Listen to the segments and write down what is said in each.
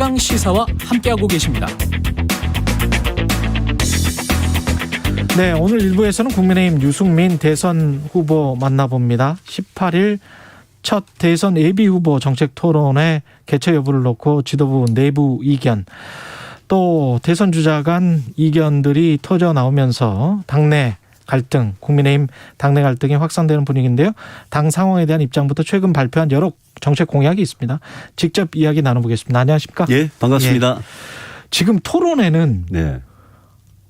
최강 시사와 함께하고 계십니다. 네, 오늘 1부에서는 국민의힘 유승민 대선 후보 만나봅니다. 18일 첫 대선 예비후보 정책토론회 개최 여부를 놓고 지도부 내부 이견, 또 대선 주자 간 이견들이 터져 나오면서 당내 갈등, 국민의힘 당내 갈등이 확산되는 분위기인데요. 당 상황에 대한 입장부터 최근 발표한 여러 정책 공약이 있습니다. 직접 이야기 나눠보겠습니다. 안녕하십니까? 예, 반갑습니다. 예. 지금 토론회는 네.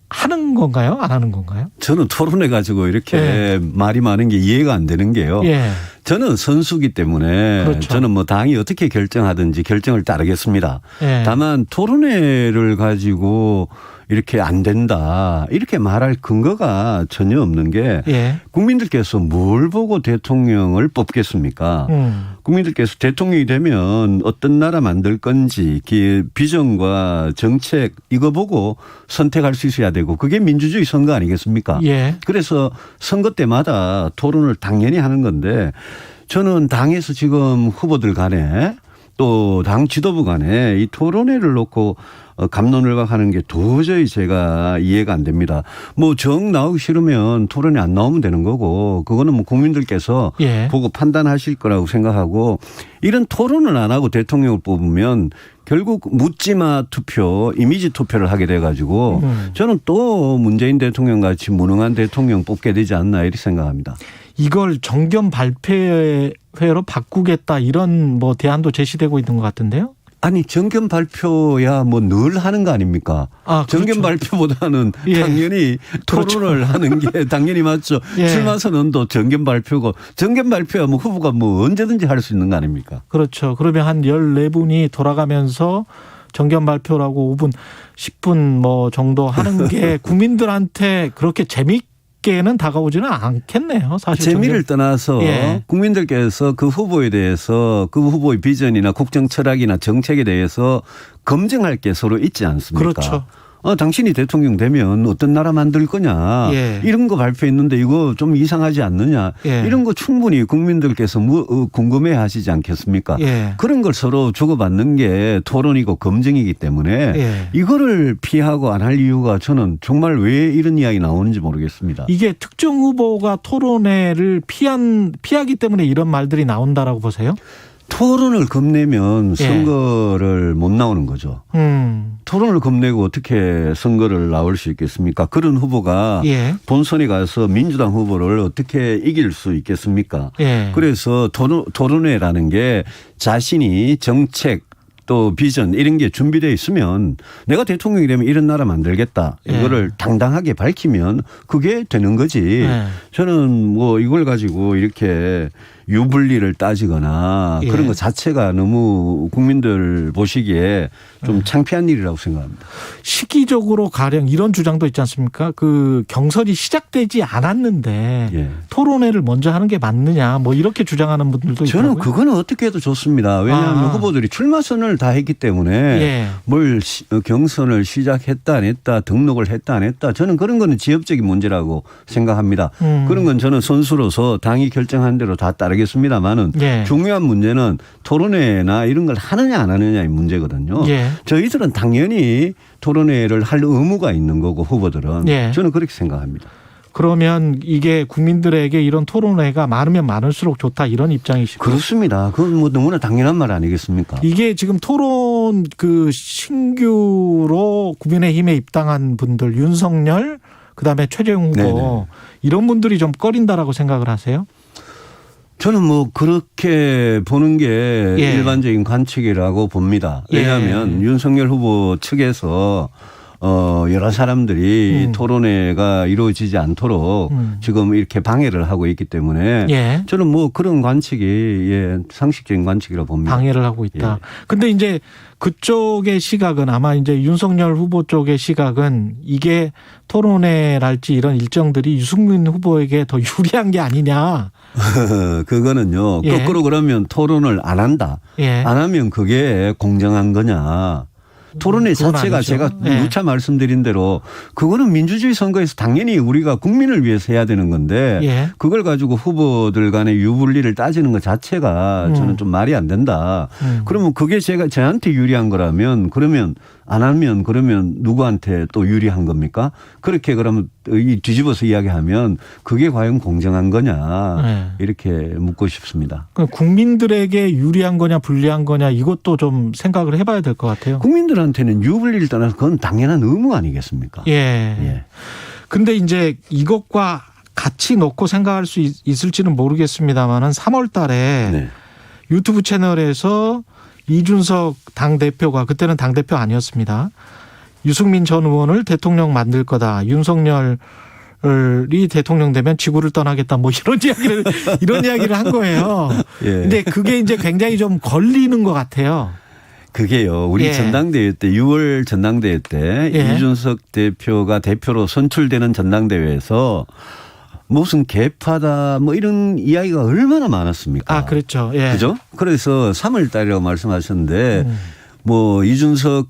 하는 건가요? 안 하는 건가요? 저는 토론해 가지고 이렇게 말이 많은 게 이해가 안 되는 게요. 예. 저는 선수기 때문에 그렇죠. 저는 뭐 당이 어떻게 결정하든지 결정을 따르겠습니다. 예. 다만 토론회를 가지고 이렇게 안 된다 이렇게 말할 근거가 전혀 없는 게 예. 국민들께서 뭘 보고 대통령을 뽑겠습니까? 국민들께서 대통령이 되면 어떤 나라 만들 건지 비전과 정책 이거 보고 선택할 수 있어야 되고 그게 민주주의 선거 아니겠습니까? 예. 그래서 선거 때마다 토론을 당연히 하는 건데 저는 당에서 지금 후보들 간에 또 당 지도부 간에 이 토론회를 놓고 갑론을박하는 게 도저히 제가 이해가 안 됩니다. 뭐 정 나오기 싫으면 토론에 안 나오면 되는 거고 그거는 뭐 국민들께서 예. 보고 판단하실 거라고 생각하고 이런 토론을 안 하고 대통령을 뽑으면 결국 묻지마 투표, 이미지 투표를 하게 돼가지고 저는 또 문재인 대통령 같이 무능한 대통령 뽑게 되지 않나 이렇게 생각합니다. 이걸 정견 발표회로 바꾸겠다 이런 뭐 대안도 제시되고 있는 것 같은데요. 아니 정견 발표야 뭐 늘 하는 거 아닙니까? 아, 그렇죠. 정견 발표보다는 예. 당연히 토론을 하는 게 당연히 맞죠. 예. 출마 선언도 정견 발표고 정견 발표야 뭐 후보가 뭐 언제든지 할 수 있는 거 아닙니까? 그렇죠. 그러면 한 14분이 돌아가면서 정견 발표라고 5분, 10분 뭐 정도 하는 게 국민들한테 그렇게 재미있게는 다가오지는 않겠네요. 사실 재미를 떠나서 예. 국민들께서 그 후보에 대해서 그 후보의 비전이나 국정 철학이나 정책에 대해서 검증할 게 서로 있지 않습니까? 그렇죠. 당신이 대통령 되면 어떤 나라 만들 거냐 예. 이런 거 발표했는데 이거 좀 이상하지 않느냐 예. 이런 거 충분히 국민들께서 궁금해 하시지 않겠습니까? 예. 그런 걸 서로 주고받는 게 토론이고 검증이기 때문에 예. 이거를 피하고 안 할 이유가 저는 정말 왜 이런 이야기 나오는지 모르겠습니다. 이게 특정 후보가 토론회를 피하기 때문에 이런 말들이 나온다라고 보세요? 토론을 겁내면 예. 선거를 못 나오는 거죠. 토론을 겁내고 어떻게 선거를 나올 수 있겠습니까? 그런 후보가 예. 본선에 가서 민주당 후보를 어떻게 이길 수 있겠습니까? 예. 그래서 토론회라는 게 자신이 정책 또 비전 이런 게 준비되어 있으면 내가 대통령이 되면 이런 나라 만들겠다. 이거를 당당하게 밝히면 그게 되는 거지. 예. 저는 뭐 이걸 가지고 이렇게 유불리를 따지거나 예. 그런 것 자체가 너무 국민들 보시기에 좀 창피한 일이라고 생각합니다. 시기적으로 가령 이런 주장도 있지 않습니까? 그 경선이 시작되지 않았는데 예. 토론회를 먼저 하는 게 맞느냐 뭐 이렇게 주장하는 분들도 있더라고요. 저는 그거는 어떻게 해도 좋습니다. 왜냐하면 후보들이 출마 선언을 다 했기 때문에 예. 뭘 경선을 시작했다 안 했다 등록을 했다 안 했다 저는 그런 거는 지엽적인 문제라고 생각합니다. 그런 건 저는 선수로서 당이 결정한 대로 다 따르겠습니다만은 예. 중요한 문제는 토론회나 이런 걸 하느냐 안 하느냐의 문제거든요. 예. 저희들은 당연히 토론회를 할 의무가 있는 거고 후보들은 예. 저는 그렇게 생각합니다. 그러면 이게 국민들에게 이런 토론회가 많으면 많을수록 좋다 이런 입장이시고. 그렇습니다. 그건 뭐 너무나 당연한 말 아니겠습니까? 이게 지금 토론 그 신규로 국민의힘에 입당한 분들 윤석열 그다음에 최재형 후보 네네. 이런 분들이 좀 꺼린다라고 생각을 하세요? 저는 뭐 그렇게 보는 게 예. 일반적인 관측이라고 봅니다. 왜냐하면 윤석열 후보 측에서 여러 사람들이 토론회가 이루어지지 않도록 지금 이렇게 방해를 하고 있기 때문에 예. 저는 뭐 그런 관측이 상식적인 관측이라고 봅니다. 방해를 하고 있다. 예. 근데 이제 그쪽의 시각은 아마 이제 윤석열 후보 쪽의 시각은 이게 토론회랄지 이런 일정들이 유승민 후보에게 더 유리한 게 아니냐. 그거는요. 예. 거꾸로 그러면 토론을 안 한다. 예. 안 하면 그게 공정한 거냐. 토론회 그건 자체가 아니죠. 제가 예. 누차 말씀드린 대로 그거는 민주주의 선거에서 당연히 우리가 국민을 위해서 해야 되는 건데 예. 그걸 가지고 후보들 간의 유불리를 따지는 것 자체가 저는 좀 말이 안 된다. 그러면 그게 저한테 유리한 거라면 그러면 안 하면 그러면 누구한테 또 유리한 겁니까? 그렇게 그러면 뒤집어서 이야기하면 그게 과연 공정한 거냐 네. 이렇게 묻고 싶습니다. 국민들에게 유리한 거냐 불리한 거냐 이것도 좀 생각을 해봐야 될 것 같아요. 국민들한테는 유불리를 떠나서 그건 당연한 의무 아니겠습니까? 예. 예. 근데 이제 이것과 같이 놓고 생각할 수 있을지는 모르겠습니다만은 3월 달에 네. 유튜브 채널에서 이준석 당대표가 그때는 당대표 아니었습니다. 유승민 전 의원을 대통령 만들 거다. 윤석열이 대통령 되면 지구를 떠나겠다. 뭐 이런 이야기를 한 거예요. 예. 근데 그게 이제 굉장히 좀 걸리는 것 같아요. 그게요. 우리 예. 전당대회 때 6월 전당대회 때 예. 이준석 대표가 대표로 선출되는 전당대회에서 무슨 개파다 뭐 이런 이야기가 얼마나 많았습니까? 아, 그렇죠. 예. 그죠? 그래서 3월 달이라고 말씀하셨는데 뭐 이준석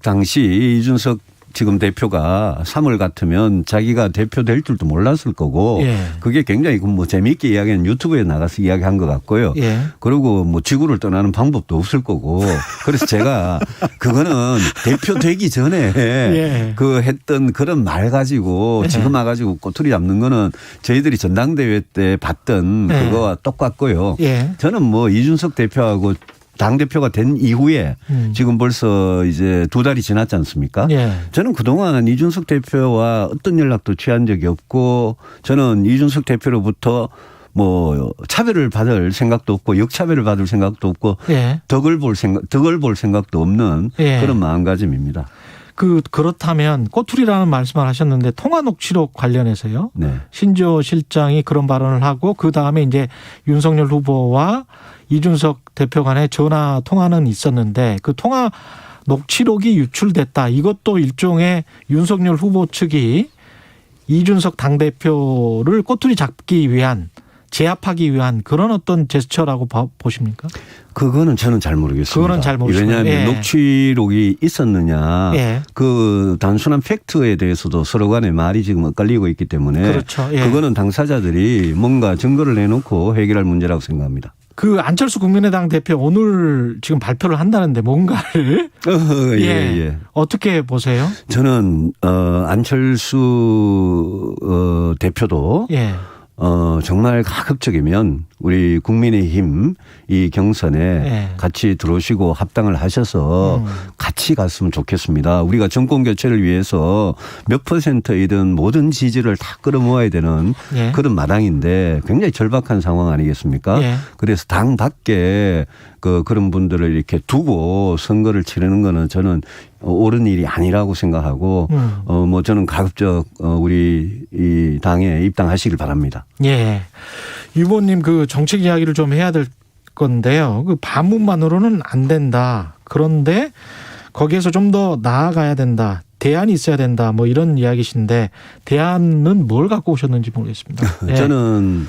지금 대표가 3월 같으면 자기가 대표 될 줄도 몰랐을 거고 예. 그게 굉장히 뭐 재미있게 이야기한 유튜브에 나가서 이야기한 것 같고요. 예. 그리고 뭐 지구를 떠나는 방법도 없을 거고 그래서 제가 그거는 대표 되기 전에 예. 그 했던 그런 말 가지고 예. 지금 와가지고 꼬투리 잡는 거는 저희들이 전당대회 때 봤던 예. 그거와 똑같고요. 예. 저는 뭐 이준석 대표하고 당대표가 된 이후에 지금 벌써 이제 2달이 지났지 않습니까? 예. 저는 그동안 이준석 대표와 어떤 연락도 취한 적이 없고 저는 이준석 대표로부터 뭐 차별을 받을 생각도 없고 역차별을 받을 생각도 없고 예. 덕을 볼 생각도 없는 예. 그런 마음가짐입니다. 그렇다면 꼬투리라는 말씀을 하셨는데 통화 녹취록 관련해서요. 네. 신조 실장이 그런 발언을 하고 그 다음에 이제 윤석열 후보와 이준석 대표 간의 전화 통화는 있었는데 그 통화 녹취록이 유출됐다. 이것도 일종의 윤석열 후보 측이 이준석 당대표를 꼬투리 잡기 위한 제압하기 위한 그런 어떤 제스처라고 보십니까? 그거는 저는 잘 모르겠습니다. 그거는 잘 모르겠습니다. 왜냐하면 예. 녹취록이 있었느냐. 예. 그 단순한 팩트에 대해서도 서로 간에 말이 지금 엇갈리고 있기 때문에 그렇죠. 예. 그거는 당사자들이 뭔가 증거를 내놓고 해결할 문제라고 생각합니다. 그 안철수 국민의당 대표 오늘 지금 발표를 한다는데 뭔가를 예. 어떻게 보세요? 저는 안철수 대표도 예. 정말 가급적이면 우리 국민의힘 이 경선에 예. 같이 들어오시고 합당을 하셔서 같이 갔으면 좋겠습니다. 우리가 정권 교체를 위해서 몇 %이든 모든 지지를 다 끌어모아야 되는 예. 그런 마당인데 굉장히 절박한 상황 아니겠습니까? 예. 그래서 당 밖에 그런 분들을 이렇게 두고 선거를 치르는 거는 저는 옳은 일이 아니라고 생각하고 뭐 저는 가급적 우리 이 당에 입당하시길 바랍니다. 예. 유 후보님 그 정책 이야기를 좀 해야 될 건데요. 그 반문만으로는 안 된다. 그런데 거기에서 좀 더 나아가야 된다. 대안이 있어야 된다. 뭐 이런 이야기신데 대안은 뭘 갖고 오셨는지 모르겠습니다. 예. 저는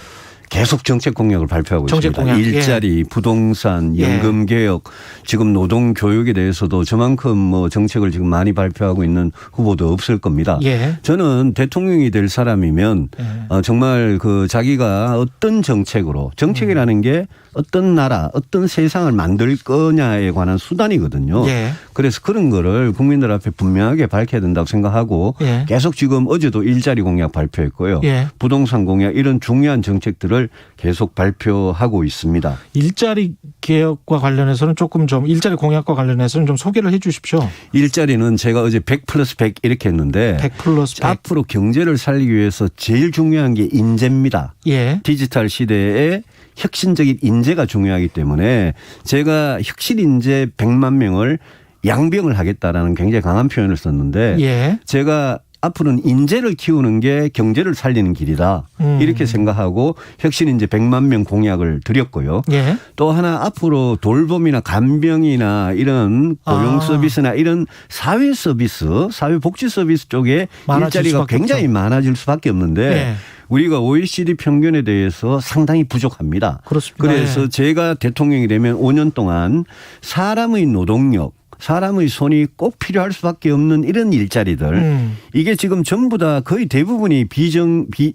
계속 정책 공약을 발표하고 정책 있습니다. 공약. 일자리, 부동산, 연금 개혁, 지금 노동 교육에 대해서도 저만큼 뭐 정책을 지금 많이 발표하고 있는 후보도 없을 겁니다. 예. 저는 대통령이 될 사람이면 예. 정말 그 자기가 어떤 정책으로 정책이라는 게 어떤 나라, 어떤 세상을 만들 거냐에 관한 수단이거든요. 예. 그래서 그런 거를 국민들 앞에 분명하게 밝혀야 된다고 생각하고 예. 계속 지금 어제도 일자리 공약 발표했고요. 예. 부동산 공약 이런 중요한 정책들을 계속 발표하고 있습니다. 일자리 개혁과 관련해서는 조금 좀 일자리 공약과 관련해서는 좀 소개를 해 주십시오. 일자리는 제가 어제 100+100 이렇게 했는데 100+100. 앞으로 경제를 살리기 위해서 제일 중요한 게 인재입니다. 예. 디지털 시대에 혁신적인 인재가 중요하기 때문에 제가 혁신 인재 100만 명을 양병을 하겠다라는 굉장히 강한 표현을 썼는데 예. 제가 앞으로는 인재를 키우는 게 경제를 살리는 길이다. 이렇게 생각하고 혁신 인재 100만 명 공약을 드렸고요. 예. 또 하나 앞으로 돌봄이나 간병이나 이런 고용 서비스나 이런 사회 서비스, 사회 복지 서비스 쪽에 일자리가 굉장히 없죠. 많아질 수밖에 없는데 예. 우리가 OECD 평균에 대해서 상당히 부족합니다. 그렇습니다. 그래서 예. 제가 대통령이 되면 5년 동안 사람의 노동력 사람의 손이 꼭 필요할 수밖에 없는 이런 일자리들 이게 지금 전부 다 거의 대부분이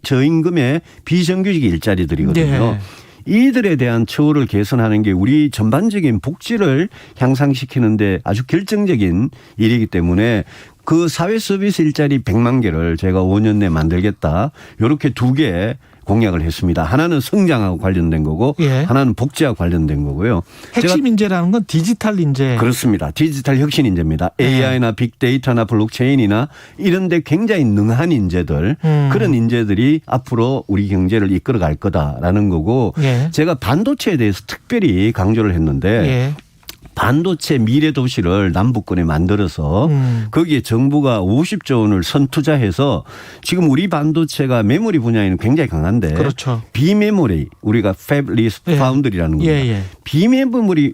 저임금의 비정규직 일자리들이거든요. 네. 이들에 대한 처우를 개선하는 게 우리 전반적인 복지를 향상시키는데 아주 결정적인 일이기 때문에 그 사회 서비스 일자리 100만 개를 제가 5년 내에 만들겠다. 이렇게 두 개 공약을 했습니다. 하나는 성장하고 관련된 거고 예. 하나는 복지와 관련된 거고요. 핵심 인재라는 건 디지털 인재. 그렇습니다. 디지털 혁신 인재입니다. AI나 빅데이터나 블록체인이나 이런 데 굉장히 능한 인재들 그런 인재들이 앞으로 우리 경제를 이끌어갈 거다라는 거고 예. 제가 반도체에 대해서 특별히 강조를 했는데 예. 반도체 미래 도시를 남북권에 만들어서 거기에 정부가 50조 원을 선투자해서 지금 우리 반도체가 메모리 분야에는 굉장히 강한데 그렇죠. 비메모리 우리가 팹리스 예. 파운드리라는 겁니다. 예, 예. 비메모리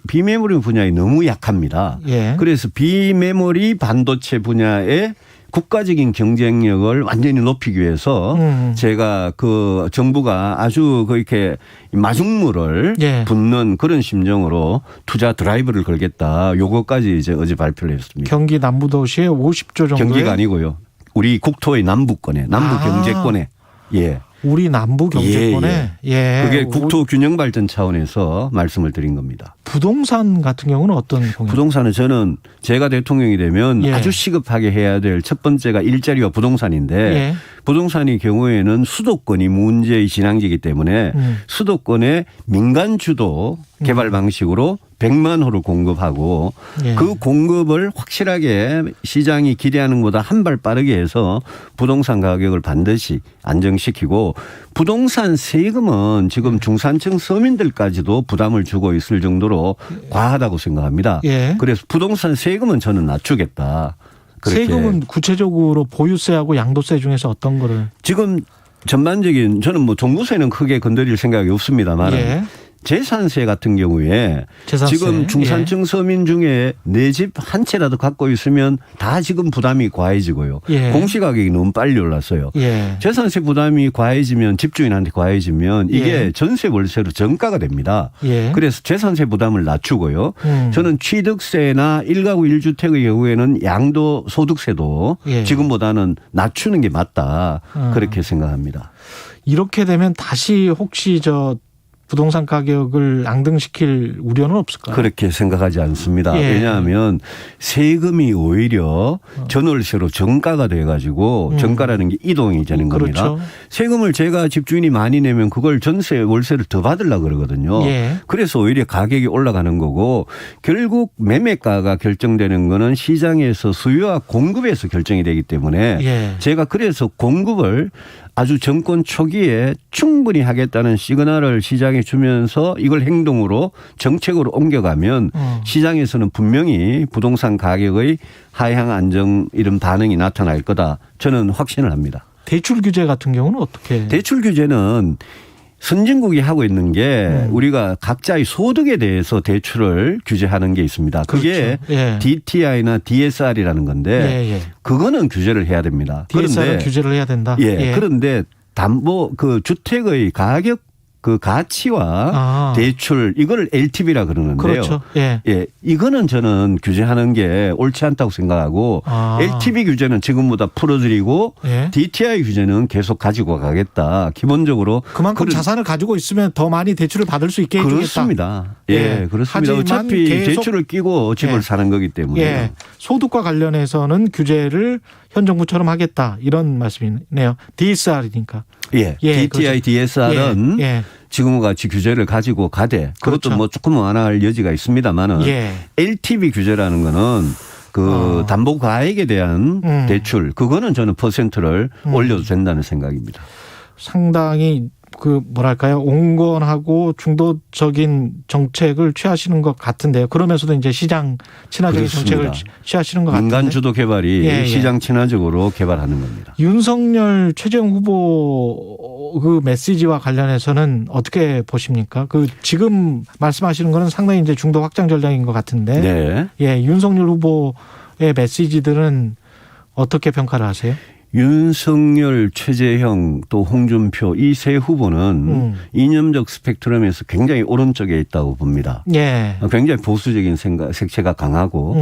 분야에 너무 약합니다. 예. 그래서 비메모리 반도체 분야에 국가적인 경쟁력을 완전히 높이기 위해서 제가 그 정부가 아주 그렇게 마중물을 예. 붓는 그런 심정으로 투자 드라이브를 걸겠다. 요거까지 이제 어제 발표를 했습니다. 경기 남부도시에 50조 정도의 경기가 아니고요. 우리 국토의 남부권에 남부 경제권에 예. 우리 남부 경제권에 예. 그게 국토 균형 발전 차원에서 말씀을 드린 겁니다. 부동산 같은 경우는 어떤 공약? 부동산은 저는 제가 대통령이 되면 예. 아주 시급하게 해야 될 첫 번째가 일자리와 부동산인데 예. 부동산의 경우에는 수도권이 문제의 진앙지이기 때문에 수도권의 민간 주도 개발 방식으로 100만 호를 공급하고 예. 그 공급을 확실하게 시장이 기대하는 것보다 한 발 빠르게 해서 부동산 가격을 반드시 안정시키고 부동산 세금은 지금 중산층 서민들까지도 부담을 주고 있을 정도로 과하다고 생각합니다. 예. 그래서 부동산 세금은 저는 낮추겠다. 그렇게. 세금은 구체적으로 보유세하고 양도세 중에서 어떤 거를? 지금 전반적인 저는 뭐 종부세는 크게 건드릴 생각이 없습니다만 예. 재산세 같은 경우에 재산세. 지금 중산층 서민 중에 내 집 한 채라도 갖고 있으면 다 지금 부담이 과해지고요. 예. 공시가격이 너무 빨리 올랐어요. 예. 재산세 부담이 과해지면 집주인한테 과해지면 이게 예. 전세 월세로 전가가 됩니다. 예. 그래서 재산세 부담을 낮추고요. 저는 취득세나 1가구 1주택의 경우에는 양도소득세도 예. 지금보다는 낮추는 게 맞다. 그렇게 생각합니다. 이렇게 되면 다시 혹시 부동산 가격을 앙등시킬 우려는 없을까요? 그렇게 생각하지 않습니다. 예. 왜냐하면 세금이 오히려 전월세로 정가가 돼가지고 정가라는 게 이동이 되는 겁니다. 그렇죠. 세금을 제가 집주인이 많이 내면 그걸 전세 월세를 더 받으려고 그러거든요. 예. 그래서 오히려 가격이 올라가는 거고 결국 매매가가 결정되는 거는 시장에서 수요와 공급에서 결정이 되기 때문에 예. 제가 그래서 공급을 아주 정권 초기에 충분히 하겠다는 시그널을 시장에 주면서 이걸 행동으로 정책으로 옮겨가면 시장에서는 분명히 부동산 가격의 하향 안정 이런 반응이 나타날 거다. 저는 확신을 합니다. 대출 규제 같은 경우는 어떻게? 대출 규제는 선진국이 하고 있는 게 우리가 각자의 소득에 대해서 대출을 규제하는 게 있습니다. 그게 그렇죠. 예. DTI나 DSR이라는 건데 예, 예. 그거는 규제를 해야 됩니다. DSR은 그런데 규제를 해야 된다. 예. 그런데 담보 그 주택의 가격 그 가치와 대출 이걸 LTV라 그러는데요. 그렇죠. 예. 예, 이거는 저는 규제하는 게 옳지 않다고 생각하고 LTV 규제는 지금보다 풀어드리고 예. DTI 규제는 계속 가지고 가겠다. 기본적으로 그만큼 자산을 가지고 있으면 더 많이 대출을 받을 수 있게 해주겠다. 그렇습니다. 예, 예. 그렇습니다. 하지만 어차피 계속 대출을 끼고 집을 예. 사는 거기 때문에. 예. 소득과 관련해서는 규제를 현 정부처럼 하겠다 이런 말씀이네요. DSR이니까. 예, 예, DTI, 그렇죠. DSR은 예. 지금과 같이 규제를 가지고 가되 그것도 그렇죠. 뭐 조금 완화할 여지가 있습니다만은 예. LTV 규제라는 거는 그 담보 가액에 대한 대출 그거는 저는 퍼센트를 올려도 된다는 생각입니다. 상당히 뭐랄까요, 온건하고 중도적인 정책을 취하시는 것 같은데요. 그러면서도 이제 시장 친화적인 그렇습니다. 정책을 취하시는 것 같은데. 민간 주도 개발이 예, 예. 시장 친화적으로 개발하는 겁니다. 윤석열 최재형 후보 그 메시지와 관련해서는 어떻게 보십니까? 지금 말씀하시는 거는 상당히 이제 중도 확장 전략인 것 같은데. 네. 예, 윤석열 후보의 메시지들은 어떻게 평가를 하세요? 윤석열, 최재형 또 홍준표 이 세 후보는 이념적 스펙트럼에서 굉장히 오른쪽에 있다고 봅니다. 예. 굉장히 보수적인 색채가 강하고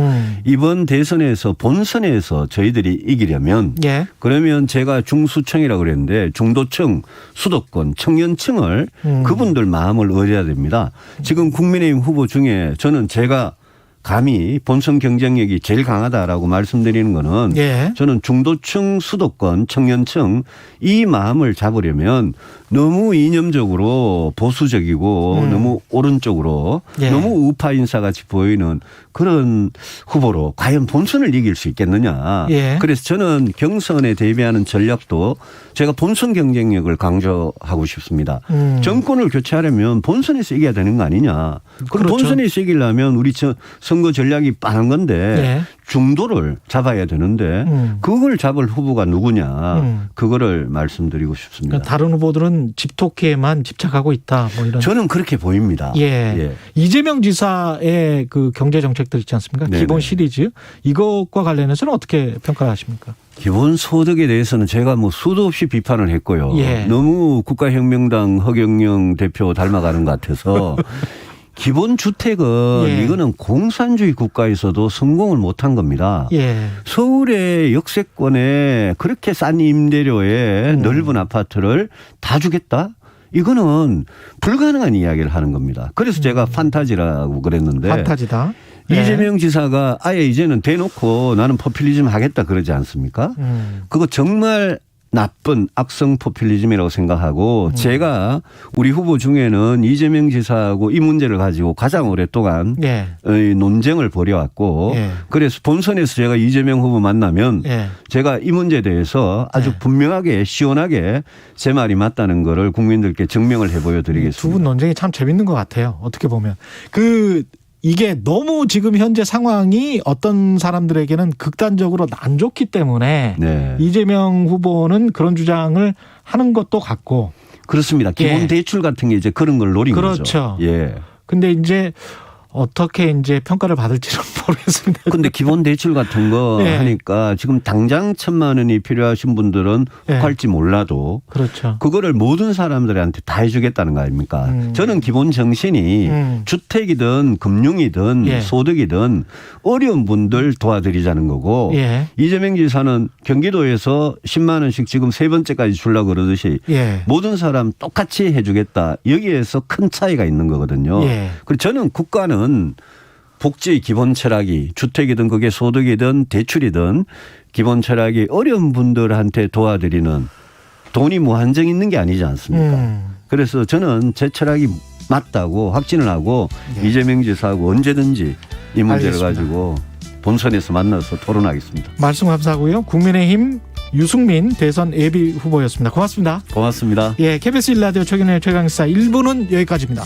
이번 대선에서 본선에서 저희들이 이기려면 예. 그러면 제가 중수층이라고 그랬는데 중도층, 수도권, 청년층을 그분들 마음을 얻어야 됩니다. 지금 국민의힘 후보 중에 저는 제가 감히 본선 경쟁력이 제일 강하다라고 말씀드리는 거는 예. 저는 중도층, 수도권, 청년층 이 마음을 잡으려면 너무 이념적으로 보수적이고 너무 오른쪽으로 예. 너무 우파 인사같이 보이는 그런 후보로 과연 본선을 이길 수 있겠느냐. 예. 그래서 저는 경선에 대비하는 전략도 제가 본선 경쟁력을 강조하고 싶습니다. 정권을 교체하려면 본선에서 이겨야 되는 거 아니냐. 그럼 그렇죠. 본선에서 이기려면 우리 선거 전략이 빠른 건데 예. 중도를 잡아야 되는데 그걸 잡을 후보가 누구냐. 그거를 말씀드리고 싶습니다. 그러니까 다른 후보들은 집토끼에만 집착하고 있다. 뭐 이런. 저는 그렇게 보입니다. 예. 예. 이재명 지사의 그 경제 정책들 있지 않습니까? 네네. 기본 시리즈 이것과 관련해서는 어떻게 평가하십니까? 기본소득에 대해서는 제가 뭐 수도 없이 비판을 했고요. 예. 너무 국가혁명당 허경영 대표 닮아가는 것 같아서 기본주택은 예. 이거는 공산주의 국가에서도 성공을 못한 겁니다. 예. 서울의 역세권에 그렇게 싼 임대료에 넓은 아파트를 다 주겠다? 이거는 불가능한 이야기를 하는 겁니다. 그래서 제가 판타지라고 그랬는데 판타지다. 예. 이재명 지사가 아예 이제는 대놓고 나는 포퓰리즘 하겠다 그러지 않습니까? 그거 정말 나쁜 악성 포퓰리즘이라고 생각하고 제가 우리 후보 중에는 이재명 지사하고 이 문제를 가지고 가장 오랫동안 예. 논쟁을 벌여왔고 예. 그래서 본선에서 제가 이재명 후보 만나면 예. 제가 이 문제에 대해서 아주 예. 분명하게 시원하게 제 말이 맞다는 거를 국민들께 증명을 해보여 드리겠습니다. 두 분 논쟁이 참 재밌는 것 같아요. 어떻게 보면. 이게 너무 지금 현재 상황이 어떤 사람들에게는 극단적으로 안 좋기 때문에 네. 이재명 후보는 그런 주장을 하는 것도 같고. 그렇습니다. 기본 예. 대출 같은 게 이제 그런 걸 노린 그렇죠. 거죠. 예. 근데 이제 어떻게 이제 평가를 받을지는 모르겠습니다. 근데 기본 대출 같은 거 예. 하니까 지금 당장 1,000만 원이 필요하신 분들은 예. 할지 몰라도 그렇죠. 그거를 모든 사람들한테 다 해주겠다는 거 아닙니까? 저는 기본 정신이 주택이든 금융이든 예. 소득이든 어려운 분들 도와드리자는 거고 예. 이재명 지사는 경기도에서 10만 원씩 지금 세 번째까지 주려고 그러듯이 예. 모든 사람 똑같이 해주겠다. 여기에서 큰 차이가 있는 거거든요. 예. 그리고 저는 국가는 복지의 기본 철학이 주택이든 그게 소득이든 대출이든 기본 철학이 어려운 분들한테 도와드리는 돈이 무한정 있는 게 아니지 않습니까? 그래서 저는 제 철학이 맞다고 확신을 하고 네. 이재명 지사하고 언제든지 이 문제를 알겠습니다. 가지고 본선에서 만나서 토론하겠습니다. 말씀 감사하고요. 국민의힘 유승민 대선 예비 후보였습니다. 고맙습니다. 고맙습니다. 예, KBS 1라디오 최경영의 최강시사 1부는 여기까지입니다.